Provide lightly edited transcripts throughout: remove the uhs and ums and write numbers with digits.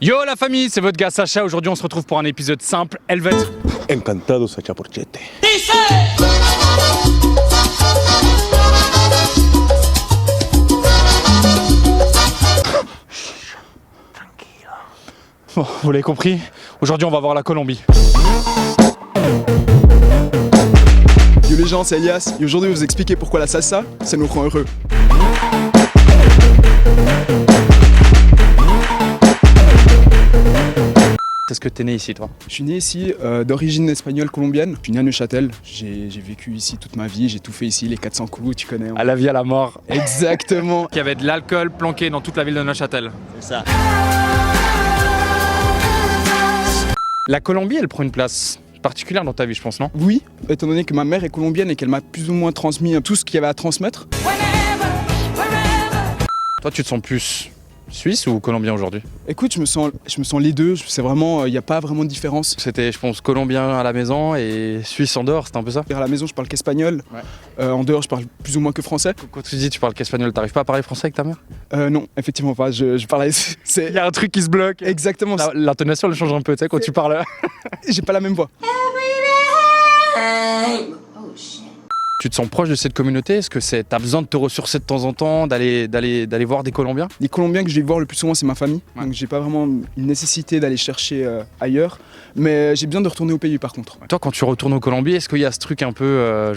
Yo la famille, c'est votre gars Sacha. Aujourd'hui on se retrouve pour un épisode simple, Helvet. Encantado, Sacha Porchete. Bon, vous l'avez compris, aujourd'hui on va voir la Colombie. Yo les gens, c'est Elias et aujourd'hui je vais vous expliquer pourquoi la salsa, ça nous rend heureux. Est-ce que t'es né ici toi? Je suis né ici d'origine espagnole colombienne. Je suis né à Neuchâtel, j'ai vécu ici toute ma vie, j'ai tout fait ici, les 400 coups, tu connais. À la vie, à la mort. Exactement. Il y avait de l'alcool planqué dans toute la ville de Neuchâtel. C'est ça. La Colombie, elle prend une place particulière dans ta vie, je pense, non? Oui, étant donné que ma mère est colombienne et qu'elle m'a plus ou moins transmis tout ce qu'il y avait à transmettre. Toi, tu te sens plus suisse ou colombien aujourd'hui? Écoute, je me sens les deux, c'est vraiment, il n'y a pas vraiment de différence. C'était, je pense, colombien à la maison et suisse en dehors, c'était un peu ça? À la maison, je parle qu'espagnol. Ouais. En dehors, je parle plus ou moins que français. Quand tu dis tu parles qu'espagnol, t'arrives pas à parler français avec ta mère? Non, effectivement pas, je parle... Il y a un truc qui se bloque. Exactement, L'intonation, elle change un peu, tu sais, quand tu parles. j'ai pas la même voix. Tu te sens proche de cette communauté? Est-ce que t'as besoin de te ressourcer de temps en temps, d'aller voir des Colombiens? Les Colombiens que je vais voir le plus souvent, c'est ma famille. Ouais. Donc j'ai pas vraiment une nécessité d'aller chercher ailleurs. Mais j'ai besoin de retourner au pays par contre. Toi, quand tu retournes au Colombie, est-ce qu'il y a ce truc un peu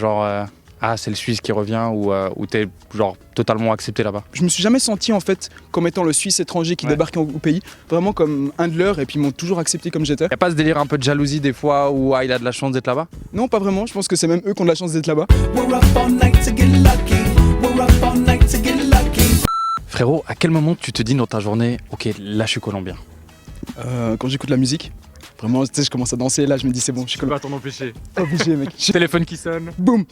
ah, c'est le Suisse qui revient ou t'es genre totalement accepté là-bas? Je me suis jamais senti en fait comme étant le Suisse étranger qui débarque au pays. Vraiment comme un de leurs et puis ils m'ont toujours accepté comme j'étais. Y a pas ce délire un peu de jalousie des fois où ah, il a de la chance d'être là-bas? Non, pas vraiment. Je pense que c'est même eux qui ont de la chance d'être là-bas. Frérot, à quel moment tu te dis dans ta journée, ok, là je suis colombien? Quand j'écoute la musique, vraiment, tu sais, je commence à danser. Là, je me dis c'est bon, je suis Tu colombien. vas t'en empêcher. Obligé, mec. Téléphone qui sonne. Boum.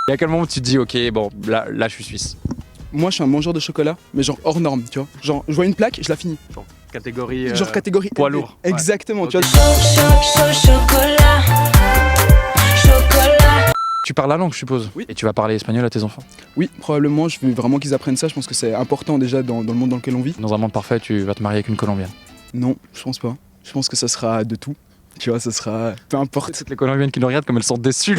Et à quel moment tu te dis, ok, bon, là je suis suisse? Moi, je suis un mangeur de chocolat, mais genre hors norme, tu vois. Genre, je vois une plaque, je la finis. Genre catégorie. Genre catégorie poids élevé. lourd. Exactement, Ouais. tu vois. Chocolat. Tu parles la langue, je suppose? Oui. Et tu vas parler espagnol à tes enfants? Oui, probablement, je veux vraiment qu'ils apprennent ça. Je pense que c'est important déjà dans le monde dans lequel on vit. Dans un monde parfait, tu vas te marier avec une Colombienne. Non, je pense pas. Je pense que ça sera de tout. Tu vois, ça sera peu importe. Toutes les Colombiennes qui nous regardent comme elles sont déçues.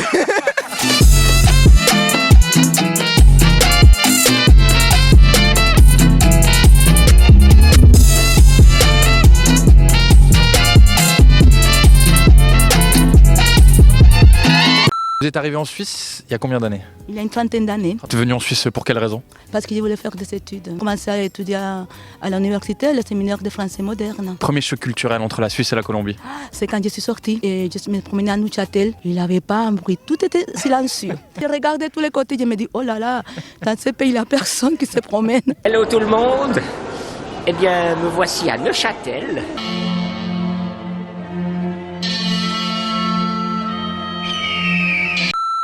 Vous êtes arrivé en Suisse il y a combien d'années? Il y a une trentaine d'années, Tu es venu en Suisse pour quelle raison? parce que je voulais faire des études. J'ai commencé à étudier à l'université, le séminaire de français moderne. Premier choc culturel entre la Suisse et la Colombie. C'est quand je suis sortie et je me promenais à Neuchâtel. Il n'y avait pas un bruit, tout était silencieux. Je regardais tous les côtés, je me dis, oh là là, dans ce pays, il n'y a personne qui se promène. Hello tout le monde. Eh bien, me voici à Neuchâtel.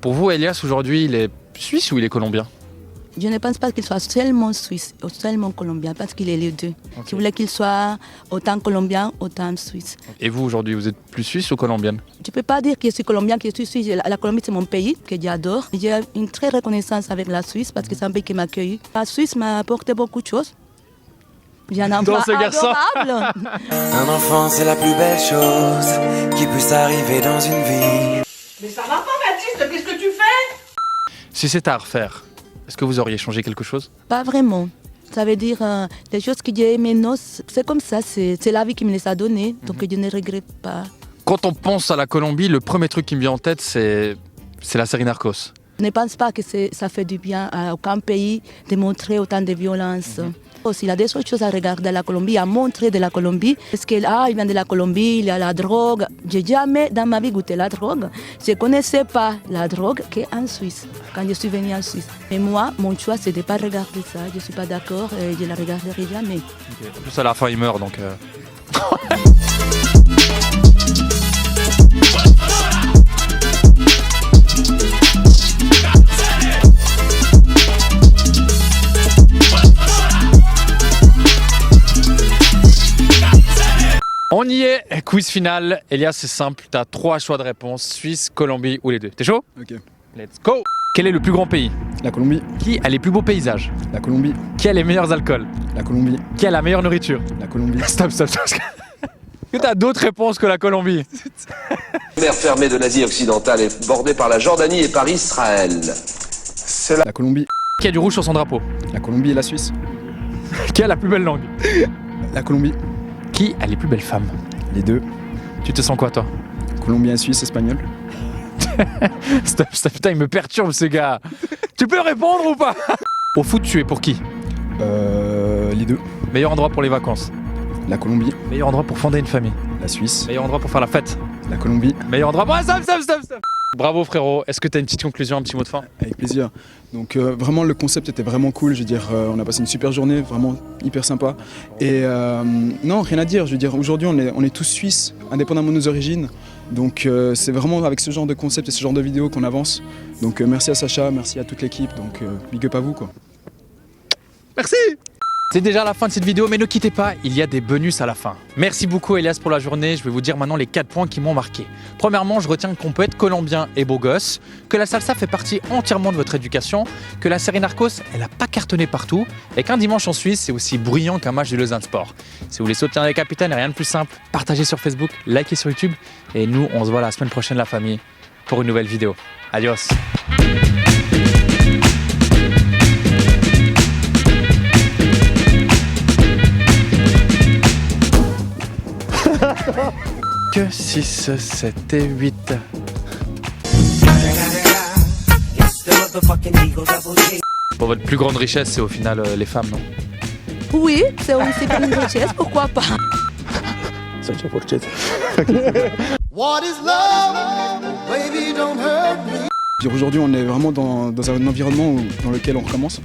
Pour vous, Elias, aujourd'hui, il est suisse ou il est colombien? Je ne pense pas qu'il soit seulement suisse ou seulement colombien, parce qu'il est les deux. Je voulais qu'il soit autant colombien, autant suisse. Et vous, aujourd'hui, vous êtes plus suisse ou colombienne? Je ne peux pas dire que je suis colombien, que je suis suisse. La Colombie, c'est mon pays, que j'adore. J'ai une très reconnaissance avec la Suisse, parce que c'est un pays qui m'accueille. La Suisse m'a apporté beaucoup de choses. J'ai un enfant Dans ce garçon. adorable. Un enfant, c'est la plus belle chose qui puisse arriver dans une vie. Mais ça va pas, Baptiste, qu'est-ce que tu fais? Si c'était à refaire, est-ce que vous auriez changé quelque chose? Pas vraiment. Ça veut dire des choses que j'ai aimées, non, c'est comme ça, c'est la vie qui me les a données, donc je ne regrette pas. Quand on pense à la Colombie, le premier truc qui me vient en tête, c'est la série Narcos. Je ne pense pas que ça fait du bien à aucun pays de montrer autant de violence. S'il y a des autres choses à regarder à la Colombie, à montrer de la Colombie, parce qu'il vient de la Colombie, il y a la drogue. J'ai jamais dans ma vie goûté la drogue. Je ne connaissais pas la drogue qu'en Suisse, quand je suis venue en Suisse. Et moi, mon choix, c'est de ne pas regarder ça. Je ne suis pas d'accord et je ne la regarderai jamais. En plus, à la fin, il meurt, donc... On y est, quiz final. Elias, c'est simple, t'as 3 choix de réponse, Suisse, Colombie ou les deux. T'es chaud? Ok. Let's go! Quel est le plus grand pays? La Colombie. Qui a les plus beaux paysages? La Colombie. Qui a les meilleurs alcools? La Colombie. Qui a la meilleure nourriture? La Colombie. Stop. Est-ce que t'as d'autres réponses que la Colombie? La mer fermée de l'Asie occidentale est bordée par la Jordanie et par Israël. La Colombie. Qui a du rouge sur son drapeau? La Colombie et la Suisse. Qui a la plus belle langue? La Colombie. Qui a les plus belles femmes? Les deux. Tu te sens quoi toi? Colombien, Suisse, espagnol. Stop, putain, il me perturbe ce gars. Tu peux répondre ou pas? Au foot, tu es pour qui? Les deux. Meilleur endroit pour les vacances? La Colombie. Meilleur endroit pour fonder une famille? La Suisse. Meilleur endroit pour faire la fête? La Colombie. Meilleur endroit... Bon, stop. Bravo frérot, est-ce que t'as une petite conclusion, un petit mot de fin? Avec plaisir. Donc vraiment le concept était vraiment cool, je veux dire on a passé une super journée, vraiment hyper sympa. Et non, rien à dire, je veux dire aujourd'hui on est tous suisses, indépendamment de nos origines. Donc c'est vraiment avec ce genre de concept et ce genre de vidéos qu'on avance. Donc merci à Sacha, merci à toute l'équipe, donc big up à vous quoi. Merci. C'est déjà la fin de cette vidéo, mais ne quittez pas, il y a des bonus à la fin. Merci beaucoup Elias pour la journée, je vais vous dire maintenant les 4 points qui m'ont marqué. Premièrement, je retiens qu'on peut être colombien et beau gosse, que la salsa fait partie entièrement de votre éducation, que la série Narcos, elle a pas cartonné partout, et qu'un dimanche en Suisse, c'est aussi bruyant qu'un match de Lausanne Sport. Si vous voulez soutenir les capitaines, rien de plus simple, partagez sur Facebook, likez sur YouTube, et nous, on se voit la semaine prochaine la famille, pour une nouvelle vidéo. Adios. Que 6, 7 et 8. Bon, votre plus grande richesse, c'est au final les femmes, non? Oui, c'est aussi une richesse, pourquoi pas? Sacha Porchetta. Aujourd'hui on est vraiment dans un environnement dans lequel on recommence.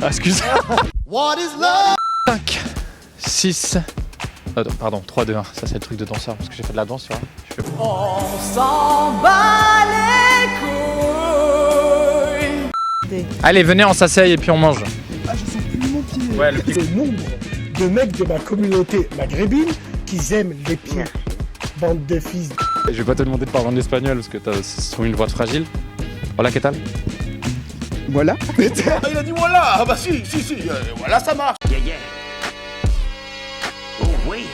Ah, excuse-moi. 5, 6. Pardon, 3, 2, 1. Ça, c'est le truc de danseur parce que j'ai fait de la danse, tu vois. On s'en bat les couilles. Allez, venez, on s'asseye et puis on mange. Ah, je sens plus mon pied. Ouais, le pied. C'est le nombre de mecs de ma communauté maghrébine qui aiment les pieds. Bande de fils. Je vais pas te demander de parler en espagnol parce que t'as une voix fragile. Hola, ¿qué tal? Voilà. Il a dit voilà. Ah bah si, voilà ça marche. Oh oui.